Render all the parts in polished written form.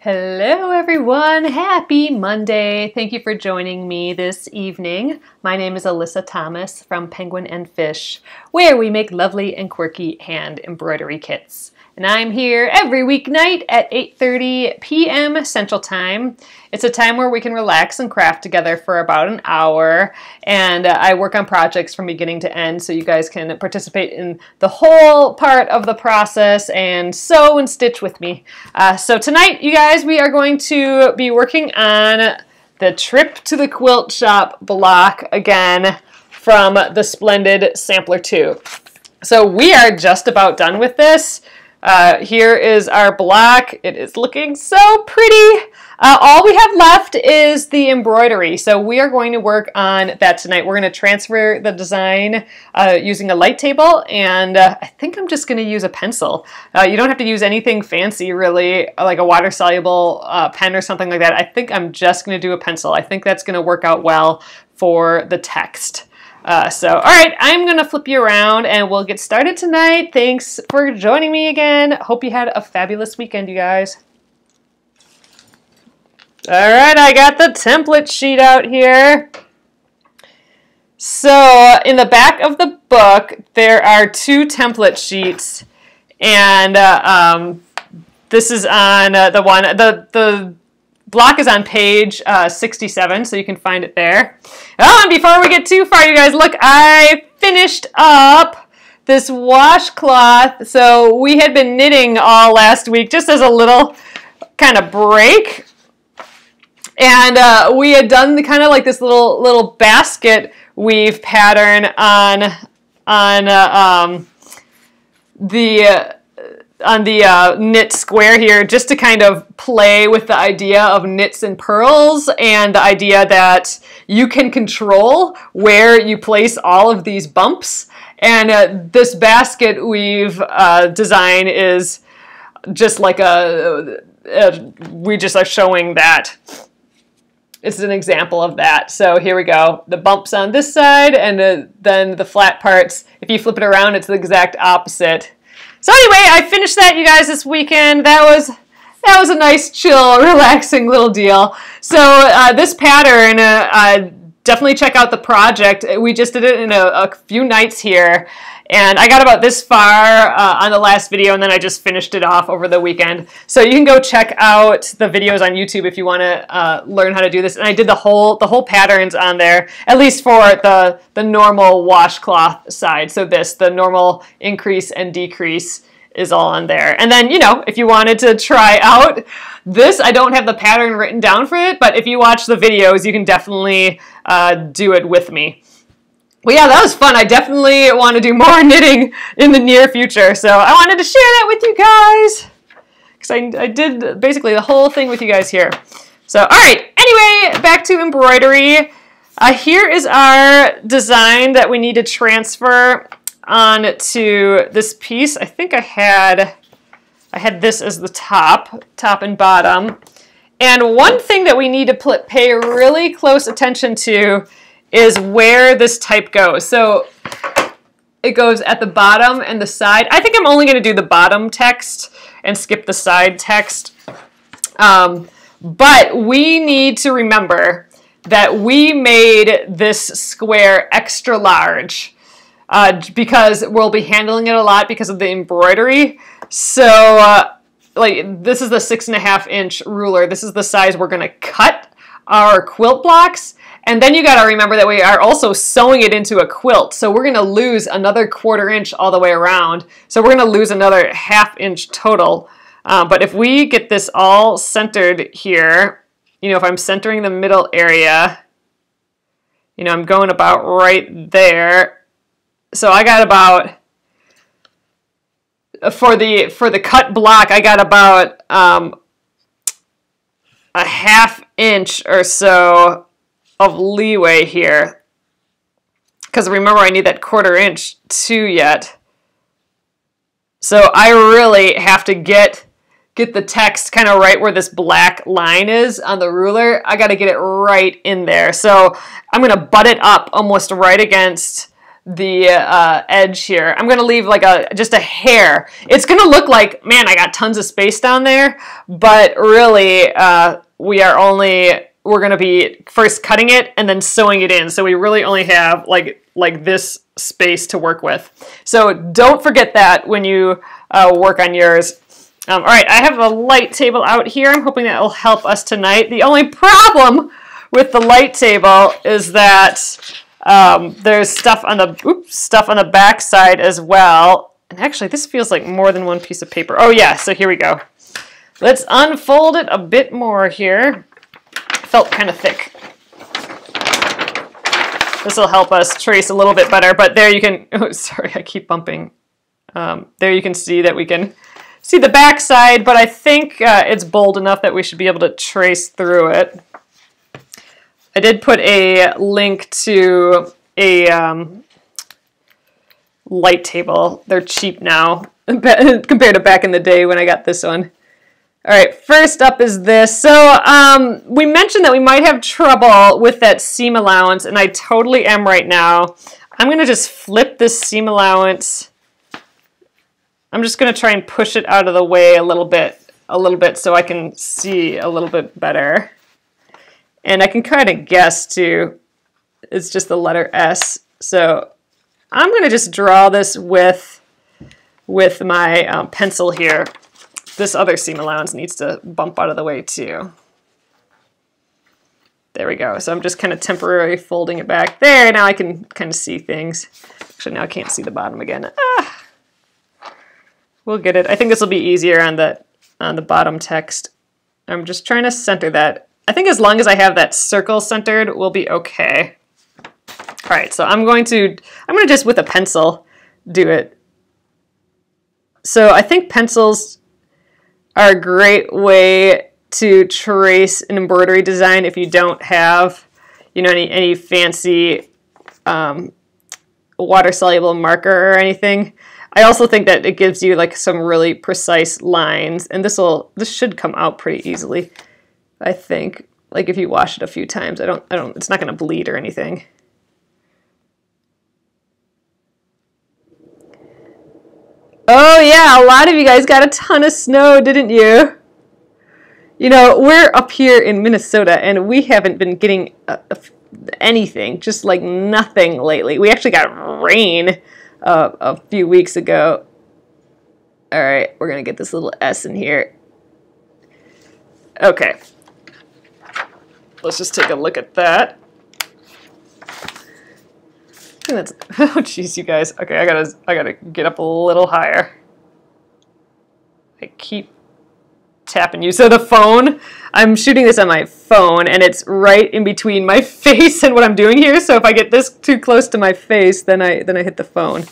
Hello everyone, happy Monday. Thank you for joining me this evening. My name is Alyssa Thomas from Penguin and Fish, where we make lovely and quirky hand embroidery kits. And I'm here every weeknight at 8:30 p.m. Central Time. It's a time where we can relax and craft together for about an hour. And I work on projects from beginning to end so you guys can participate in the whole part of the process and sew and stitch with me. So tonight, you guys, we are going to be working on the Trip to the Quilt Shop block again from the Splendid Sampler 2. So we are just about done with this. Here is our block. It is looking so pretty. All we have left is the embroidery. So we are going to work on that tonight. We're going to transfer the design using a light table, and I think I'm just going to use a pencil. You don't have to use anything fancy really, like a water-soluble pen or something like that. I think I'm just going to do a pencil. I think that's going to work out well for the text. All right, I'm going to flip you around and we'll get started tonight. Thanks for joining me again. Hope you had a fabulous weekend, you guys. All right, I got the template sheet out here. So in the back of the book, there are two template sheets, and this is on the block is on page 67, so you can find it there. Oh, and before we get too far, you guys, look, I finished up this washcloth. So we had been knitting all last week, just as a little kind of break. And we had done the kind of like this little basket weave pattern on the knit square here, just to kind of play with the idea of knits and purls and the idea that you can control where you place all of these bumps. And this basket weave design is just like we just are showing that. It's an example of that. So here we go. The bumps on this side, and then the flat parts. If you flip it around, it's the exact opposite. So anyway, I finished that, you guys, this weekend. That was a nice, chill, relaxing little deal. So this pattern, definitely check out the project. We just did it in a few nights here. And I got about this far on the last video, and then I just finished it off over the weekend. So you can go check out the videos on YouTube if you want to learn how to do this. And I did the whole patterns on there, at least for the normal washcloth side. So the normal increase and decrease is all on there. And then, you know, if you wanted to try out this, I don't have the pattern written down for it, but if you watch the videos, you can definitely do it with me. Well, yeah, that was fun. I definitely want to do more knitting in the near future. So I wanted to share that with you guys, because I did basically the whole thing with you guys here. So, all right. Anyway, back to embroidery. Here is our design that we need to transfer onto this piece. I think I had this as the top and bottom. And one thing that we need to pay really close attention to is where this type goes. So it goes at the bottom and the side. I think I'm only going to do the bottom text and skip the side text. But we need to remember that we made this square extra large because we'll be handling it a lot because of the embroidery. So like this is the 6.5 inch ruler. This is the size we're going to cut our quilt blocks. And then you got to remember that we are also sewing it into a quilt. So we're going to lose another 1/4 inch all the way around. So we're going to lose another 1/2 inch total. But if we get this all centered here, you know, if I'm centering the middle area, you know, I'm going about right there. So I got about, for the cut block, I got about a 1/2 inch or so of leeway here, because remember I need that 1/4 inch too yet. So I really have to get the text kind of right where this black line is on the ruler. I got to get it right in there. So I'm going to butt it up almost right against the edge here. I'm gonna leave like just a hair. It's gonna look like, man, I got tons of space down there, but really we're gonna be first cutting it and then sewing it in. So we really only have like this space to work with. So don't forget that when you work on yours. All right, I have a light table out here. I'm hoping that will help us tonight. The only problem with the light table is that there's stuff on the back side as well. And actually, this feels like more than one piece of paper. Oh yeah, so here we go. Let's unfold it a bit more here. Felt kind of thick. This will help us trace a little bit better, but there you can, oh, sorry, I keep bumping. There you can see that we can see the back side, but I think it's bold enough that we should be able to trace through it. I did put a link to a light table. They're cheap now compared to back in the day when I got this one. All right, first up is this. So we mentioned that we might have trouble with that seam allowance, and I totally am right now. I'm going to just flip this seam allowance. I'm just going to try and push it out of the way a little bit so I can see a little bit better. And I can kind of guess too. It's just the letter S. So I'm going to just draw this with my pencil here. This other seam allowance needs to bump out of the way too. There we go. So I'm just kind of temporarily folding it back there. Now I can kind of see things. Actually, now I can't see the bottom again. We'll get it. I think this will be easier on the bottom text. I'm just trying to center that. I think as long as I have that circle centered, we'll be okay. All right, so I'm going to just with a pencil do it. So I think pencils are a great way to trace an embroidery design if you don't have, you know, any fancy water-soluble marker or anything. I also think that it gives you like some really precise lines, and this should come out pretty easily. I think, like if you wash it a few times, it's not going to bleed or anything. Oh yeah, a lot of you guys got a ton of snow, didn't you? You know, we're up here in Minnesota and we haven't been getting anything, just like nothing lately. We actually got rain a few weeks ago. All right, we're going to get this little S in here. Okay. Let's just take a look at that. That's, oh jeez, you guys. Okay, I gotta get up a little higher. I keep tapping you. So the phone, I'm shooting this on my phone, and it's right in between my face and what I'm doing here. So if I get this too close to my face, then I hit the phone.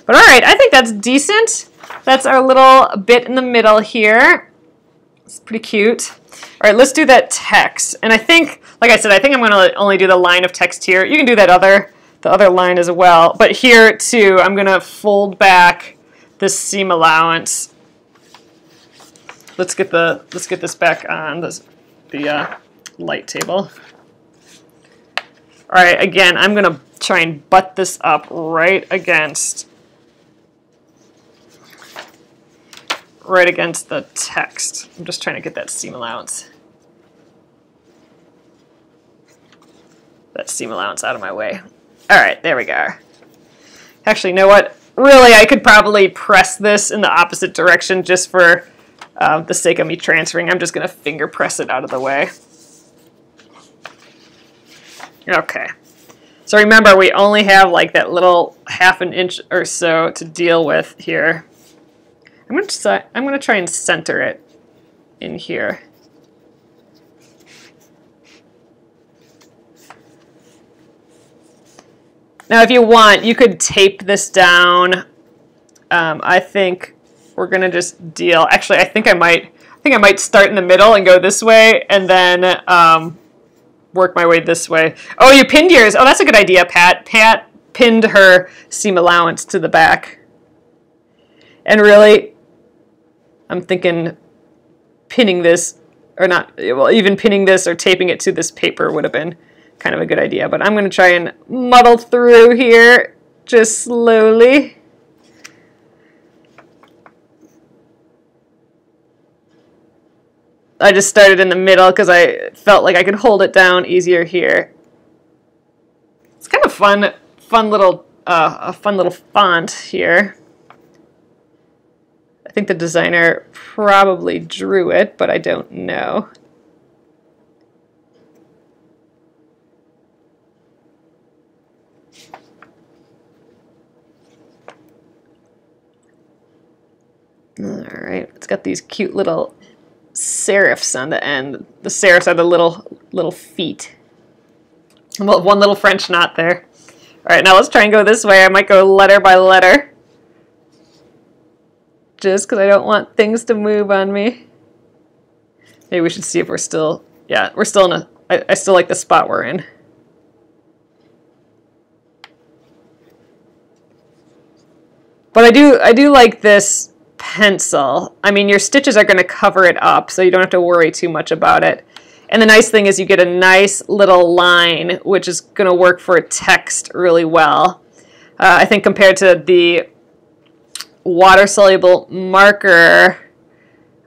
But all right, I think that's decent. That's our little bit in the middle here. It's pretty cute. All right, let's do that text. And I think, like I said, I think I'm going to only do the line of text here. You can do that the other line as well. But here too, I'm going to fold back this seam allowance. Let's get this back on the light table. All right, again, I'm going to try and butt this up right against the text. I'm just trying to get that seam allowance. That seam allowance out of my way. All right, there we go. Actually, you know what? Really, I could probably press this in the opposite direction just for the sake of me transferring. I'm just going to finger press it out of the way. Okay. So remember, we only have like that little ½ an inch or so to deal with here. I'm going to try and center it in here. Now, if you want, you could tape this down. I think we're going to just deal. Actually, I think I might start in the middle and go this way, and then work my way this way. Oh, you pinned yours. Oh, that's a good idea, Pat. Pat pinned her seam allowance to the back. And really, I'm thinking pinning this, or not, well, even pinning this or taping it to this paper would have been kind of a good idea. But I'm going to try and muddle through here just slowly. I just started in the middle because I felt like I could hold it down easier here. It's kind of fun little, a fun little font here. I think the designer probably drew it, but I don't know. All right, it's got these cute little serifs on the end. The serifs are the little feet. Well, one little French knot there. All right, now let's try and go this way. I might go letter by letter, just because I don't want things to move on me. Maybe we should see if we're still, yeah, we're still in a, I still like the spot we're in. But I do like this pencil. I mean, your stitches are going to cover it up, so you don't have to worry too much about it. And the nice thing is you get a nice little line, which is going to work for text really well. I think compared to the water-soluble marker,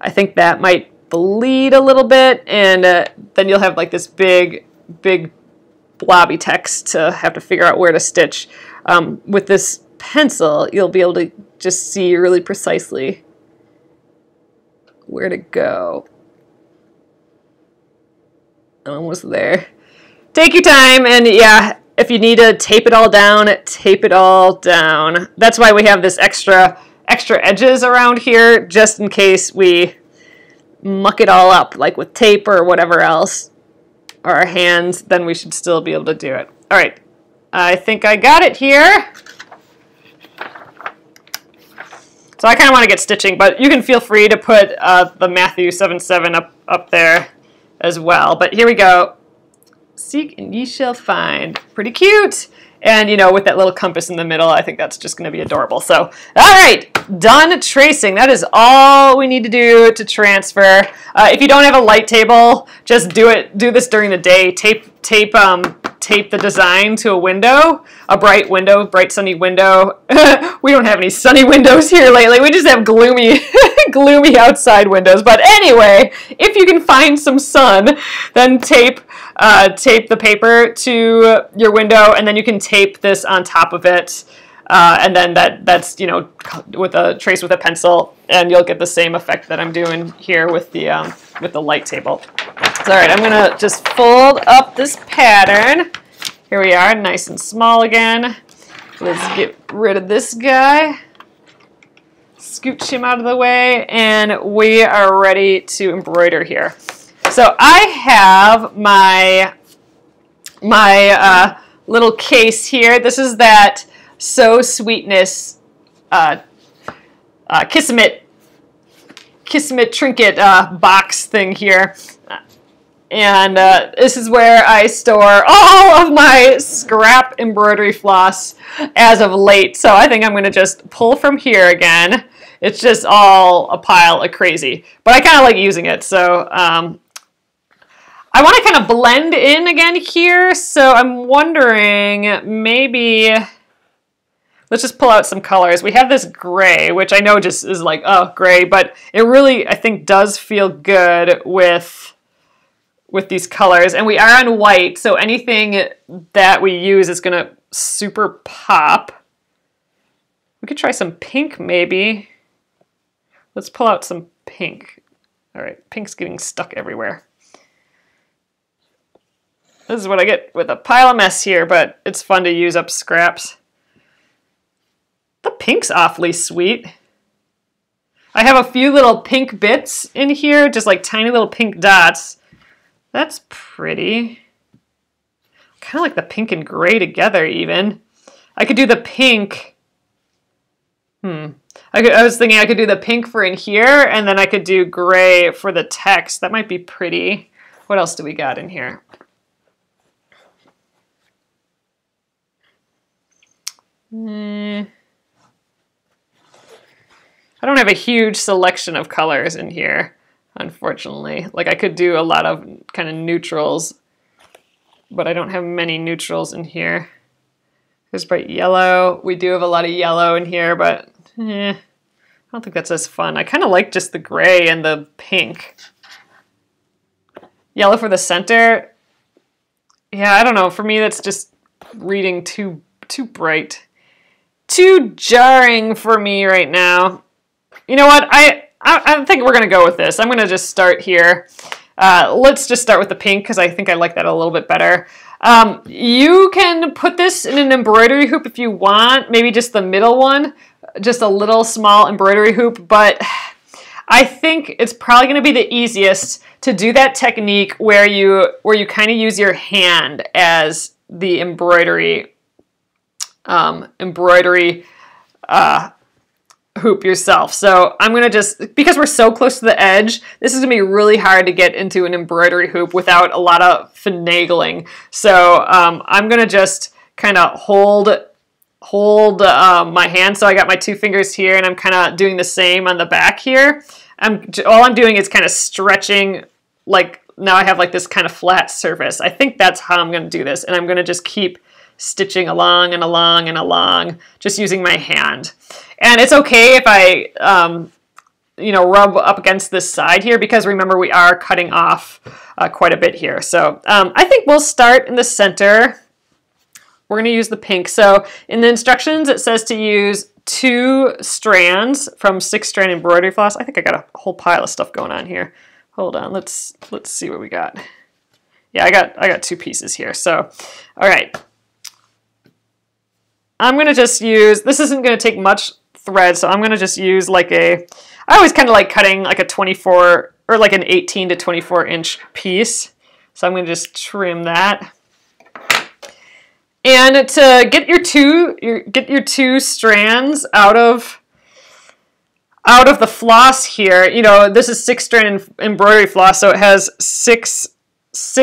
I think that might bleed a little bit, and then you'll have like this big blobby text to have to figure out where to stitch. With this pencil, you'll be able to just see really precisely where to go. Almost there. Take your time, and yeah, if you need to tape it all down, tape it all down. That's why we have this extra edges around here, just in case we muck it all up, like with tape or whatever else, or our hands, then we should still be able to do it. All right, I think I got it here. So I kind of want to get stitching, but you can feel free to put the Matthew 7:7 up there as well. But here we go. Seek and ye shall find. Pretty cute. And, you know, with that little compass in the middle, I think that's just going to be adorable. So, all right, done tracing. That is all we need to do to transfer. If you don't have a light table, just do it. Do this during the day. Tape the design to a window, a bright window, bright sunny window. We don't have any sunny windows here lately. We just have gloomy, gloomy outside windows. But anyway, if you can find some sun, then tape the paper to your window, and then you can tape this on top of it, and then that's, you know, with a trace with a pencil, and you'll get the same effect that I'm doing here with the light table. So, all right, I'm gonna just fold up this pattern. Here we are, nice and small again. Let's get rid of this guy. Scooch him out of the way, and we are ready to embroider here. So I have my little case here. This is that So Sweetness Kismet trinket box thing here. And this is where I store all of my scrap embroidery floss as of late. So I think I'm going to just pull from here again. It's just all a pile of crazy. But I kind of like using it. So I want to kind of blend in again here. So I'm wondering maybe... Let's just pull out some colors. We have this gray, which I know just is like, oh, gray. But it really, I think, does feel good with these colors. And we are on white, so anything that we use is going to super pop. We could try some pink, maybe. Let's pull out some pink. All right, pink's getting stuck everywhere. This is what I get with a pile of mess here, but it's fun to use up scraps. The pink's awfully sweet. I have a few little pink bits in here, just like tiny little pink dots. That's pretty. Kind of like the pink and gray together, even. I could do the pink. I was thinking I could do the pink for in here, and then I could do gray for the text. That might be pretty. What else do we got in here? I don't have a huge selection of colors in here, unfortunately. Like, I could do a lot of kind of neutrals, but I don't have many neutrals in here. Here's bright yellow. We do have a lot of yellow in here, but I don't think that's as fun. I kind of like just the gray and the pink. Yellow for the center. Yeah, I don't know. For me, that's just reading too bright. Too jarring for me right now. You know what? I think we're going to go with this. I'm going to just start here. Let's just start with the pink because I think I like that a little bit better. You can put this in an embroidery hoop if you want, maybe just the middle one, just a little small embroidery hoop, but I think it's probably going to be the easiest to do that technique where you kind of use your hand as the embroidery hoop yourself. So I'm going to just, because we're so close to the edge, this is going to be really hard to get into an embroidery hoop without a lot of finagling. So I'm going to just kind of hold my hand. So I got my 2 fingers here and I'm kind of doing the same on the back here. All I'm doing is kind of stretching, like now I have like this kind of flat surface. I think that's how I'm going to do this. And I'm going to just keep stitching along and along and along, just using my hand. And it's okay if I, rub up against this side here, because remember we are cutting off quite a bit here. So I think we'll start in the center. We're going to use the pink. So in the instructions, it says to use 2 strands from 6-strand embroidery floss. I think I got a whole pile of stuff going on here. Hold on, let's see what we got. Yeah, I got 2 pieces here. So, all right. I'm going to just use, this isn't going to take much thread, so I'm going to just use like I always kind of like cutting like a 24 or like an 18 to 24 inch piece. So I'm going to just trim that. And to get your two strands out of the floss here, this is 6-strand embroidery floss, so it has six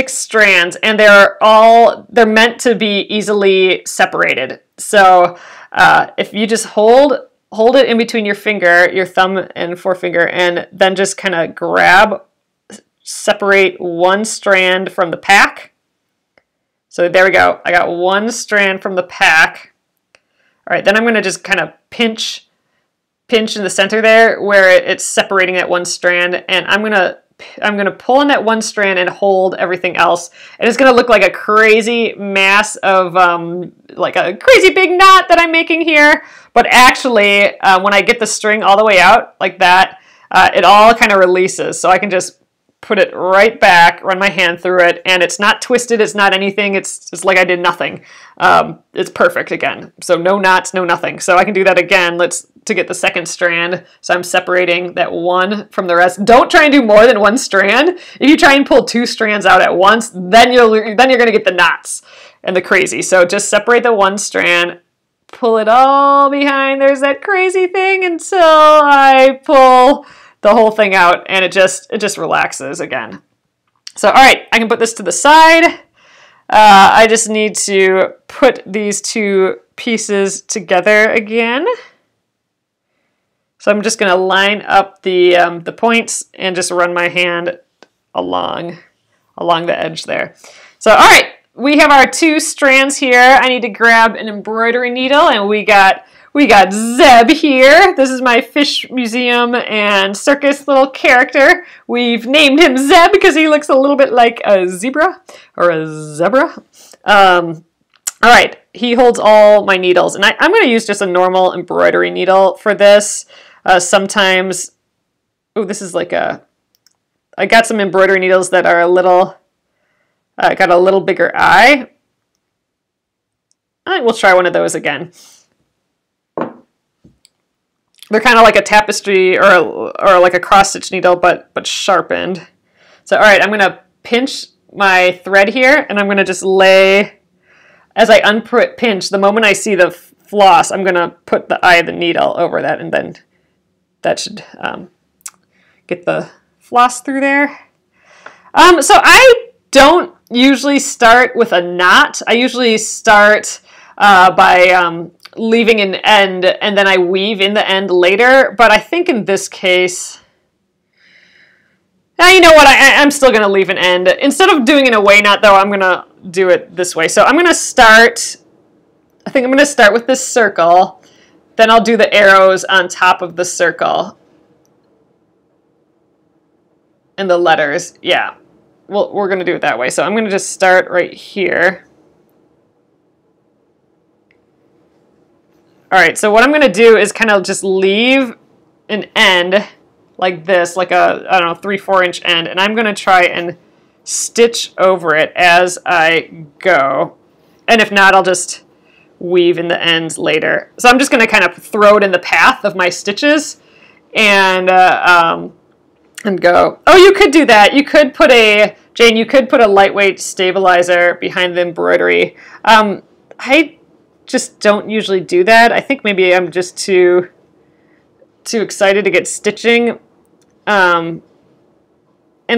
strands, and they're meant to be easily separated. So if you just hold it in between your finger, your thumb and forefinger, and then just kind of separate 1 strand from the pack. So there we go. I got 1 strand from the pack. All right, then I'm going to just kind of pinch in the center there where it's separating that 1 strand, and I'm going to pull in that 1 strand and hold everything else. And it's going to look like a crazy mass of, like a crazy big knot that I'm making here. But actually, when I get the string all the way out like that, it all kind of releases. So I can just put it right back, run my hand through it, and it's not twisted, it's not anything, it's like I did nothing. It's perfect again. So no knots, no nothing. So I can do that again. To get the 2nd strand. So I'm separating that 1 from the rest. Don't try and do more than 1 strand. If you try and pull 2 strands out at once, then you're going to get the knots and the crazy. So just separate the 1 strand, pull it all behind. There's that crazy thing until I pull the whole thing out, and it just relaxes again. So all right, I can put this to the side. I just need to put these 2 pieces together again. So I'm just going to line up the points and just run my hand along the edge there. So all right, we have our 2 strands here. I need to grab an embroidery needle, and we got Zeb here. This is my fish museum and circus little character. We've named him Zeb because he looks a little bit like a zebra or a zebra. All right, he holds all my needles, and I'm going to use just a normal embroidery needle for this. Sometimes, this is like I got some embroidery needles that are got a little bigger eye. I think we'll try one of those again. They're kind of like a tapestry or like a cross-stitch needle, but sharpened. So all right, I'm going to pinch my thread here, and I'm going to just lay, as I pinch, the moment I see the floss, I'm going to put the eye of the needle over that, and then that should get the floss through there. So I don't usually start with a knot. I usually start by leaving an end, and then I weave in the end later. But I think in this case, you know what, I'm still going to leave an end. Instead of doing an away knot, though, I'm going to do it this way. So I'm going to start I think I'm going to start with this circle, then I'll do the arrows on top of the circle. And the letters, yeah. Well, we're going to do it that way. So I'm going to just start right here. All right, so what I'm going to do is kind of just leave an end like this, like a, I don't know, 3-4 inch end, and I'm going to try and stitch over it as I go. And if not, I'll just weave in the ends later. So I'm just going to kind of throw it in the path of my stitches and go. Oh, you could do that. You could put a, Jane, you could put a lightweight stabilizer behind the embroidery. I just don't usually do that. I think maybe I'm just too excited to get stitching. And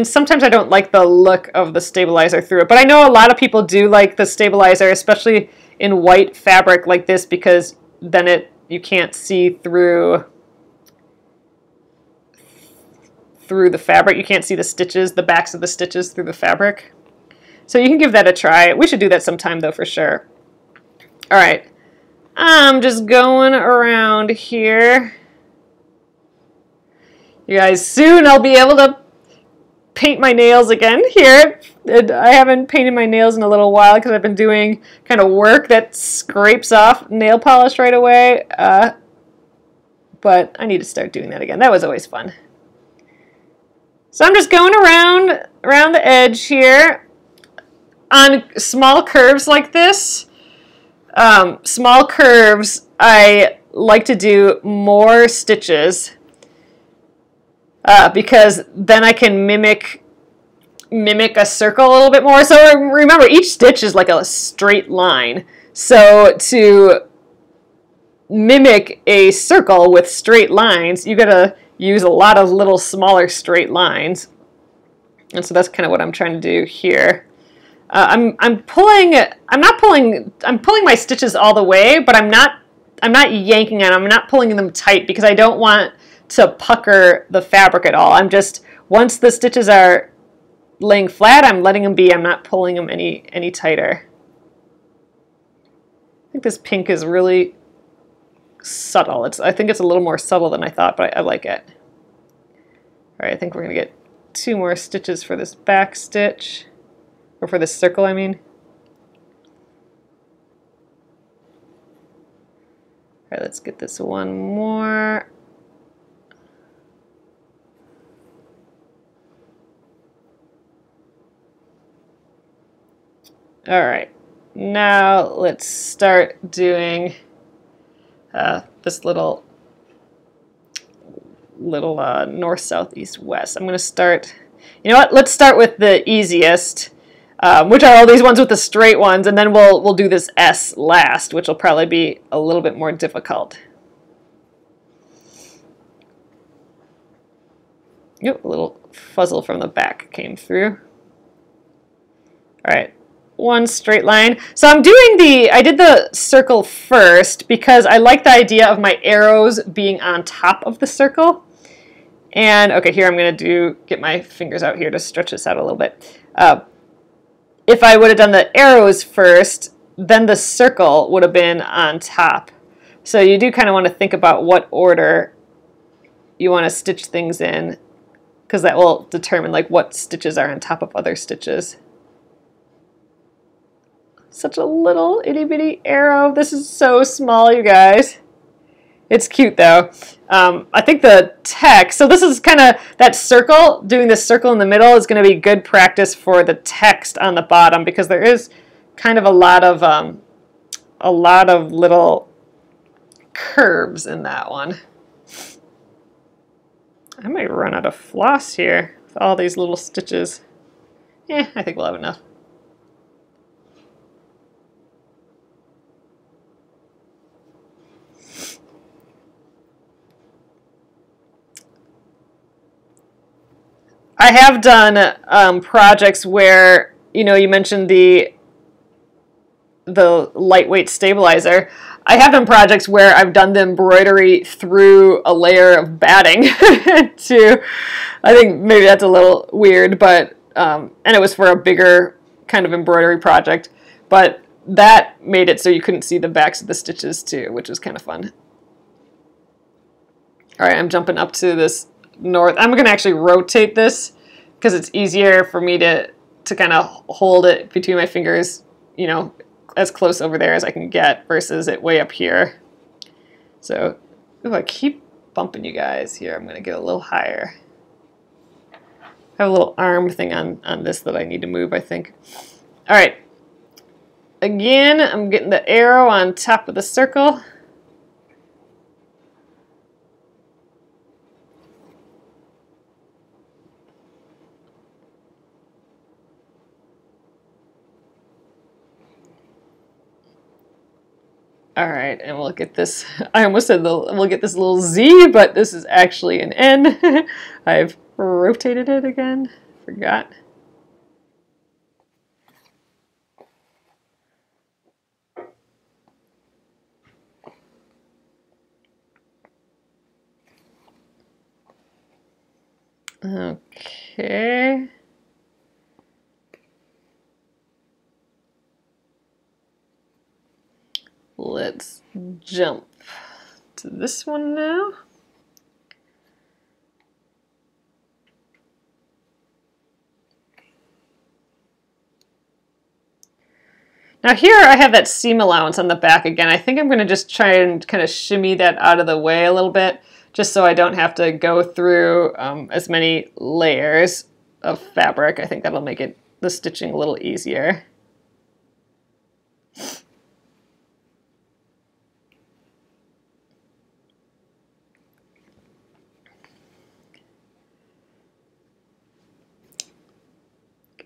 sometimes I don't like the look of the stabilizer through it. But I know a lot of people do like the stabilizer, especially in white fabric like this, because then you can't see through the fabric. You can't see the stitches, the backs of the stitches through the fabric. So you can give that a try. We should do that sometime though, for sure. All right, I'm just going around here. You guys, soon I'll be able to paint my nails again here. I haven't painted my nails in a little while because I've been doing kind of work that scrapes off nail polish right away. But I need to start doing that again. That was always fun. So I'm just going around the edge here on small curves like this. Small curves, I like to do more stitches because then I can mimic a circle a little bit more. So remember, each stitch is like a straight line. So to mimic a circle with straight lines, you gotta use a lot of little smaller straight lines. And so that's kind of what I'm trying to do here. I'm pulling my stitches all the way, but I'm not yanking on them. I'm not pulling them tight because I don't want to pucker the fabric at all. I'm just, once the stitches are laying flat, I'm letting them be. I'm not pulling them any tighter. I think this pink is really subtle. I think it's a little more subtle than I thought, but I like it. All right, I think we're going to get 2 more stitches for this back stitch. Or for this circle, I mean. All right, let's get this one more. All right, now let's start doing this little north, south, east, west. I'm going to start, you know what, let's start with the easiest. Which are all these ones with the straight ones, and then we'll do this S last, which will probably be a little bit more difficult. Yep, a little fuzzle from the back came through. All right, one straight line. So I did the circle first because I like the idea of my arrows being on top of the circle. And okay, here I'm going to get my fingers out here to stretch this out a little bit. If I would have done the arrows first, then the circle would have been on top. So you do kind of want to think about what order you want to stitch things in, because that will determine like what stitches are on top of other stitches. Such a little itty bitty arrow. This is so small, you guys. It's cute though. I think the text, so this is kind of that circle, doing this circle in the middle is going to be good practice for the text on the bottom, because there is kind of a lot of little curves in that one. I might run out of floss here with all these little stitches. Yeah, I think we'll have enough. I have done projects where, you know, you mentioned the lightweight stabilizer. I have done projects where I've done the embroidery through a layer of batting too. I think maybe that's a little weird, but and it was for a bigger kind of embroidery project. But that made it so you couldn't see the backs of the stitches too, which was kind of fun. All right, I'm jumping up to this north. I'm going to actually rotate this because it's easier for me to kind of hold it between my fingers, you know, as close over there as I can get versus it way up here. So, ooh, I keep bumping you guys here. I'm going to get a little higher. I have a little arm thing on this that I need to move, I think. All right. Again, I'm getting the arrow on top of the circle. All right, and we'll get this, I almost said we'll get this little Z, but this is actually an N. I've rotated it again, forgot. Okay. Let's jump to this one now. Now here I have that seam allowance on the back again. I think I'm going to just try and kind of shimmy that out of the way a little bit, just so I don't have to go through as many layers of fabric. I think that'll make the stitching a little easier.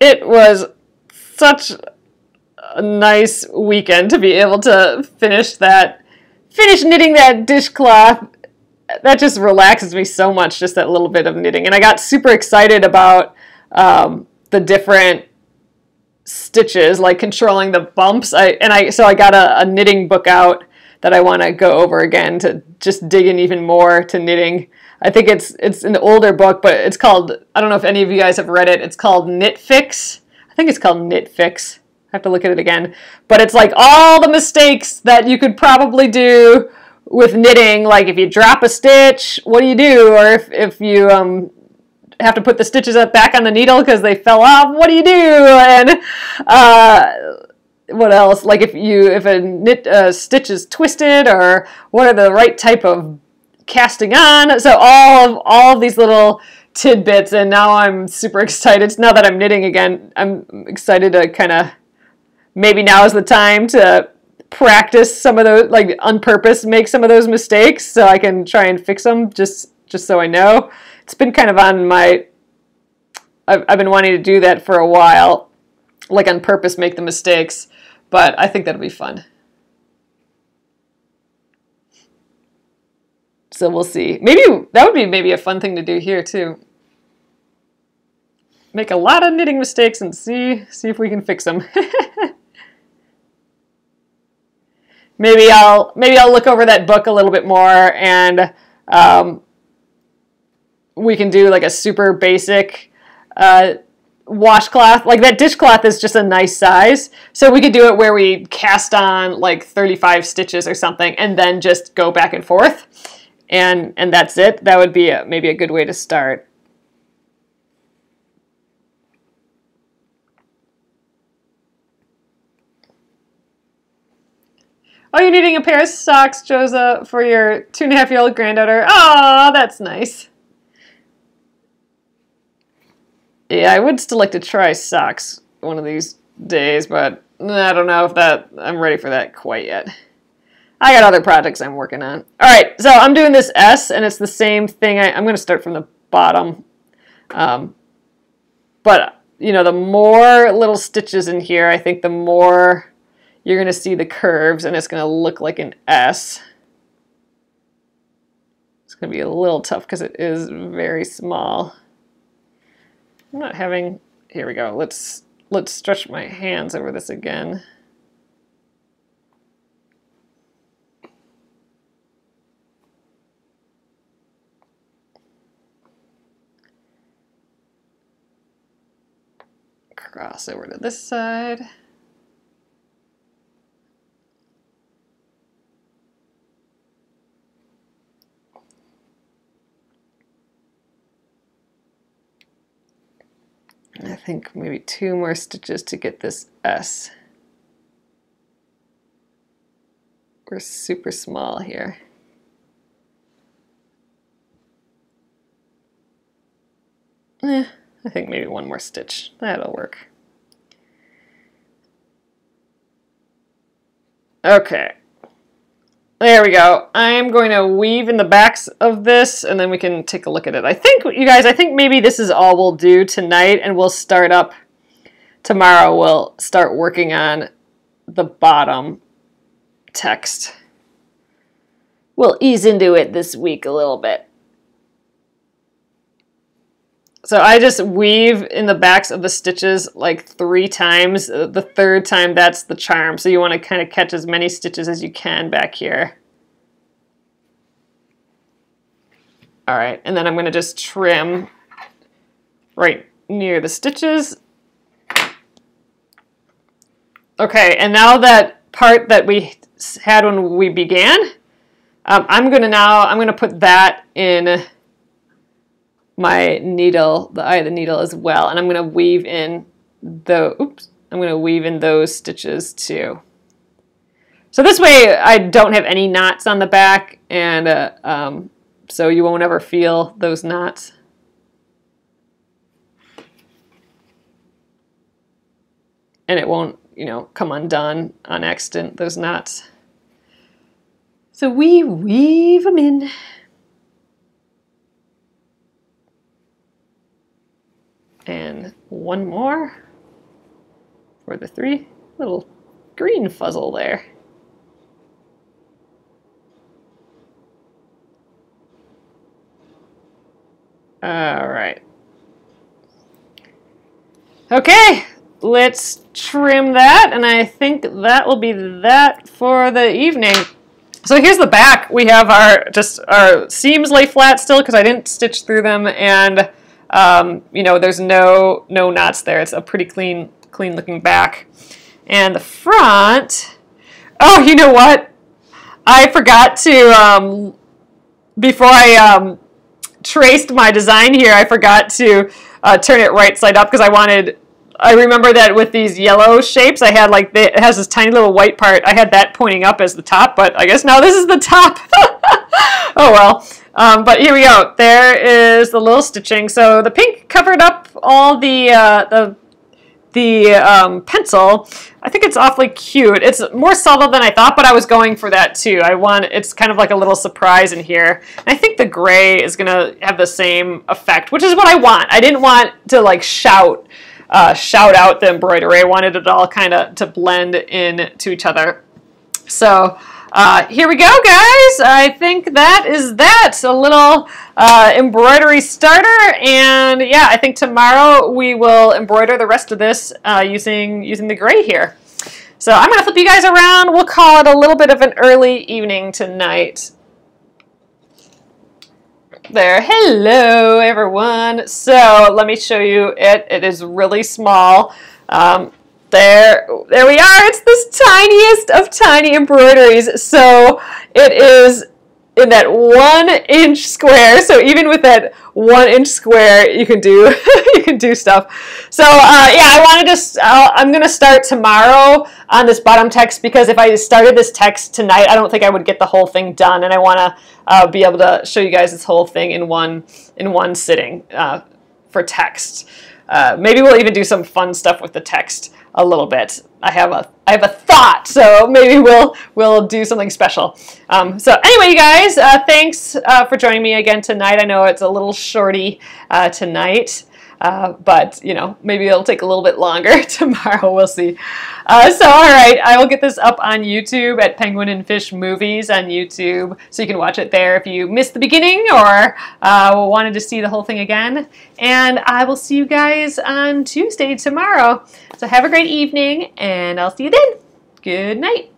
It was such a nice weekend to be able to finish knitting that dishcloth. That just relaxes me so much, just that little bit of knitting. And I got super excited about the different stitches, like controlling the bumps. So I got a knitting book out that I want to go over again to just dig in even more to knitting. I think it's an older book, but it's called, I don't know if any of you guys have read it, it's called Knit Fix. I think it's called Knit Fix. I have to look at it again. But it's like all the mistakes that you could probably do with knitting, like if you drop a stitch, what do you do? Or if you have to put the stitches back on the needle because they fell off, what do you do? And what else? Like if a stitch is twisted, or what are the right type of casting on? So all of these little tidbits, and now I'm super excited. Now that I'm knitting again, I'm excited to kind of, maybe now is the time to practice some of those, like on purpose make some of those mistakes so I can try and fix them, just so I know. It's been kind of on my, I've been wanting to do that for a while, like on purpose make the mistakes, but I think that'll be fun. So we'll see. Maybe that would be a fun thing to do here too. Make a lot of knitting mistakes and see if we can fix them. Maybe I'll look over that book a little bit more, and we can do like a super basic washcloth. Like that dishcloth is just a nice size, so we could do it where we cast on like 35 stitches or something, and then just go back and forth, and that's it. That would be maybe a good way to start. Oh, you're knitting a pair of socks, Josa, for your 2.5-year-old granddaughter. Oh, that's nice. Yeah, I would still like to try socks one of these days, but I don't know if I'm ready for that quite yet. I got other projects I'm working on. All right, so I'm doing this S, and it's the same thing. I'm going to start from the bottom. But, you know, the more little stitches in here, I think the more you're going to see the curves, and it's going to look like an S. It's going to be a little tough because it is very small. I'm not having, here we go. Let's stretch my hands over this again. Cross over to this side. think maybe 2 more stitches to get this S. We're super small here. I think maybe 1 more stitch. That'll work. Okay. There we go. I'm going to weave in the backs of this, and then we can take a look at it. I think, you guys, I think maybe this is all we'll do tonight, and we'll start up tomorrow. We'll start working on the bottom text. We'll ease into it this week a little bit. So I just weave in the backs of the stitches like 3 times. The 3rd time, that's the charm. So you want to kind of catch as many stitches as you can back here. All right, and then I'm going to just trim right near the stitches. Okay, and now that part that we had when we began, I'm going to put that in my needle, the eye of the needle as well, and I'm going to weave in those stitches too. So this way I don't have any knots on the back, and so you won't ever feel those knots. And it won't, you know, come undone on accident, those knots. So we weave them in. And 1 more for the 3 little green fuzzle there. All right. Okay, let's trim that, and I think that will be that for the evening. So here's the back. We have our seams lay flat still because I didn't stitch through them, and you know, there's no knots there. It's a pretty clean looking back. And the front, oh, you know what? I forgot to, before I traced my design here, I forgot to turn it right side up because I remember that with these yellow shapes, I had like, it has this tiny little white part. I had that pointing up as the top, but I guess now this is the top. Oh well. But here we go. There is the little stitching. So the pink covered up all the pencil. I think it's awfully cute. It's more subtle than I thought, but I was going for that too. It's kind of like a little surprise in here. And I think the gray is gonna have the same effect, which is what I want. I didn't want to like shout out the embroidery. I wanted it all kind of to blend in to each other. So here we go, guys. I think that is that. A little embroidery starter, and yeah, I think tomorrow we will embroider the rest of this using the gray here. So I'm gonna flip you guys around. We'll call it a little bit of an early evening tonight. There, hello everyone. So let me show you it. It is really small. There we are. It's this tiniest of tiny embroideries. So it is in that 1 inch square. So even with that 1 inch square, you can do you can do stuff. So yeah, I'm gonna start tomorrow on this bottom text because if I started this text tonight, I don't think I would get the whole thing done, and I want to be able to show you guys this whole thing in one sitting for text. Maybe we'll even do some fun stuff with the text a little bit. I have a thought, so maybe we'll do something special. So anyway, you guys, thanks for joining me again tonight. I know it's a little shorty tonight, but you know, maybe it'll take a little bit longer tomorrow. We'll see. So all right, I will get this up on YouTube at Penguin and Fish Movies on YouTube, so you can watch it there if you missed the beginning or wanted to see the whole thing again. And I will see you guys on Tuesday tomorrow. So have a great evening, and I'll see you then. Good night.